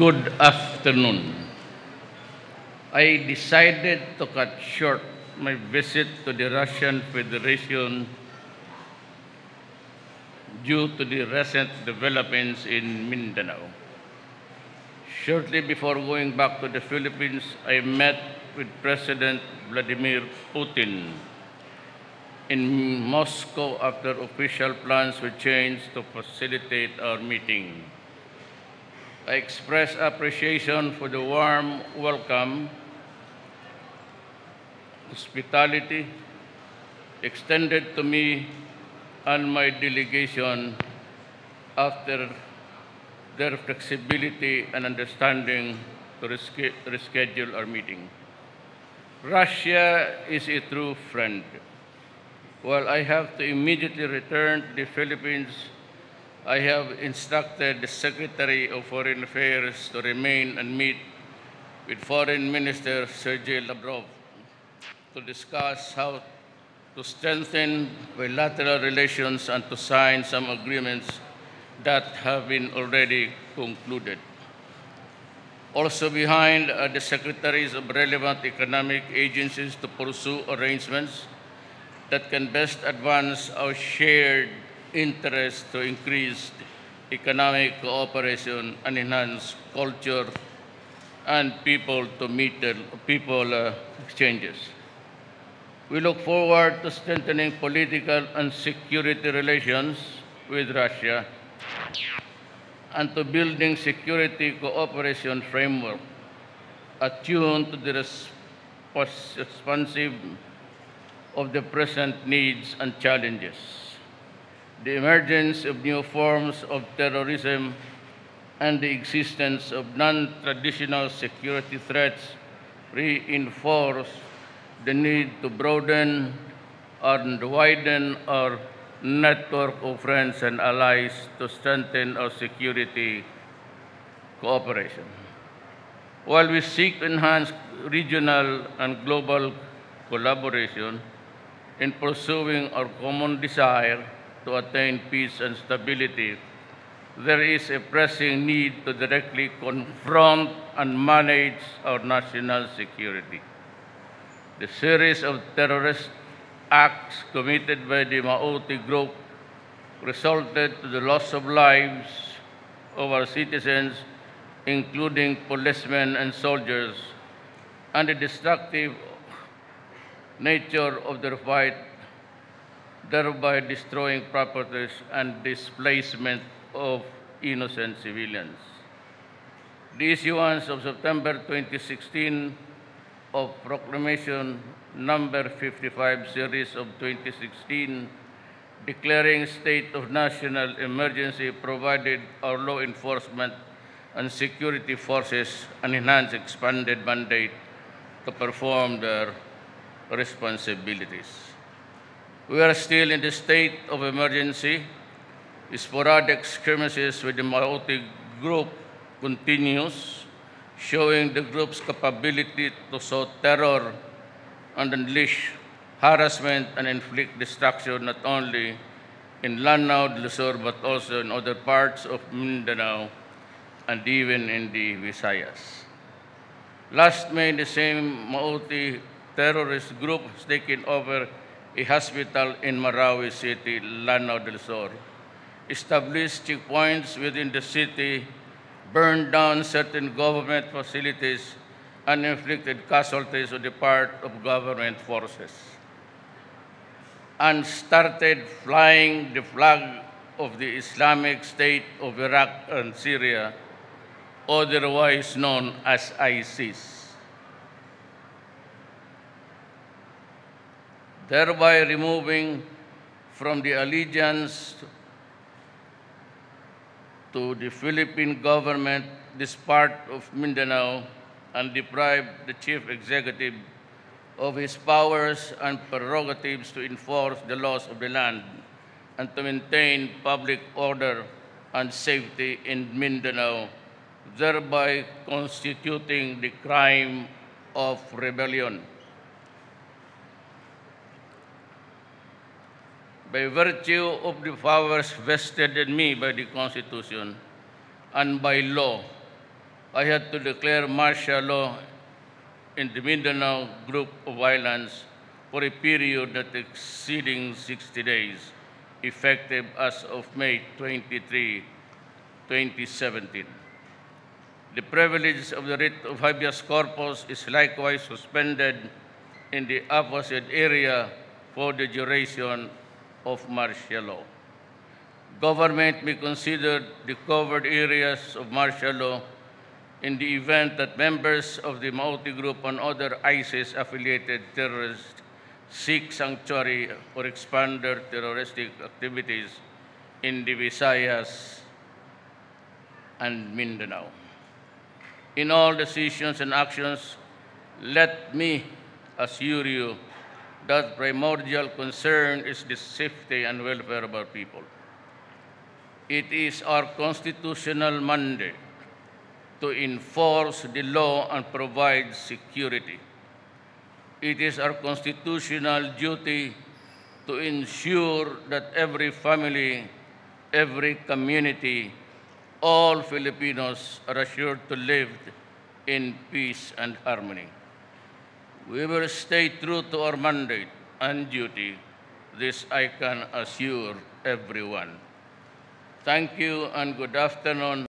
Good afternoon. I decided to cut short my visit to the Russian Federation due to the recent developments in Mindanao. Shortly before going back to the Philippines, I met with President Vladimir Putin in Moscow after official plans were changed to facilitate our meeting. I express appreciation for the warm welcome, hospitality extended to me and my delegation after their flexibility and understanding to reschedule our meeting. Russia is a true friend. While I have to immediately return to the Philippines, I have instructed the Secretary of Foreign Affairs to remain and meet with Foreign Minister Sergei Lavrov to discuss how to strengthen bilateral relations and to sign some agreements that have been already concluded. Also behind are the secretaries of relevant economic agencies to pursue arrangements that can best advance our shared interest to increase economic cooperation and enhance culture and people exchanges. We look forward to strengthening political and security relations with Russia and to building security cooperation framework attuned to the responsive of the present needs and challenges. The emergence of new forms of terrorism and the existence of non-traditional security threats reinforce the need to broaden and widen our network of friends and allies to strengthen our security cooperation. While we seek to enhance regional and global collaboration in pursuing our common desire to attain peace and stability, there is a pressing need to directly confront and manage our national security. The series of terrorist acts committed by the Maoti group resulted to the loss of lives of our citizens, including policemen and soldiers, and the destructive nature of their fight, thereby destroying properties and displacement of innocent civilians. The issuance of September 2016 of Proclamation Number 55 Series of 2016 declaring state of national emergency provided our law enforcement and security forces an enhanced expanded mandate to perform their responsibilities. We are still in the state of emergency. Sporadic skirmishes with the Maoti group continues, showing the group's capability to sow terror and unleash harassment and inflict destruction not only in Lanao, Luzon, but also in other parts of Mindanao and even in the Visayas. Last May, the same Maoti terrorist group has taken over a hospital in Marawi City, Lanao del Sur, established checkpoints within the city, burned down certain government facilities, and inflicted casualties on the part of government forces, and started flying the flag of the Islamic State of Iraq and Syria, otherwise known as ISIS, thereby removing from the allegiance to the Philippine government this part of Mindanao and deprive the chief executive of his powers and prerogatives to enforce the laws of the land and to maintain public order and safety in Mindanao, thereby constituting the crime of rebellion. By virtue of the powers vested in me by the Constitution and by law, I had to declare martial law in the Mindanao group of islands for a period not exceeding 60 days, effective as of May 23, 2017. The privilege of the writ of habeas corpus is likewise suspended in the opposite area for the duration of martial law. Government may consider the covered areas of martial law in the event that members of the Maute Group and other ISIS-affiliated terrorists seek sanctuary or expand their terroristic activities in the Visayas and Mindanao. In all decisions and actions, let me assure you that primordial concern is the safety and welfare of our people. It is our constitutional mandate to enforce the law and provide security. It is our constitutional duty to ensure that every family, every community, all Filipinos are assured to live in peace and harmony. We will stay true to our mandate and duty. This I can assure everyone. Thank you and good afternoon.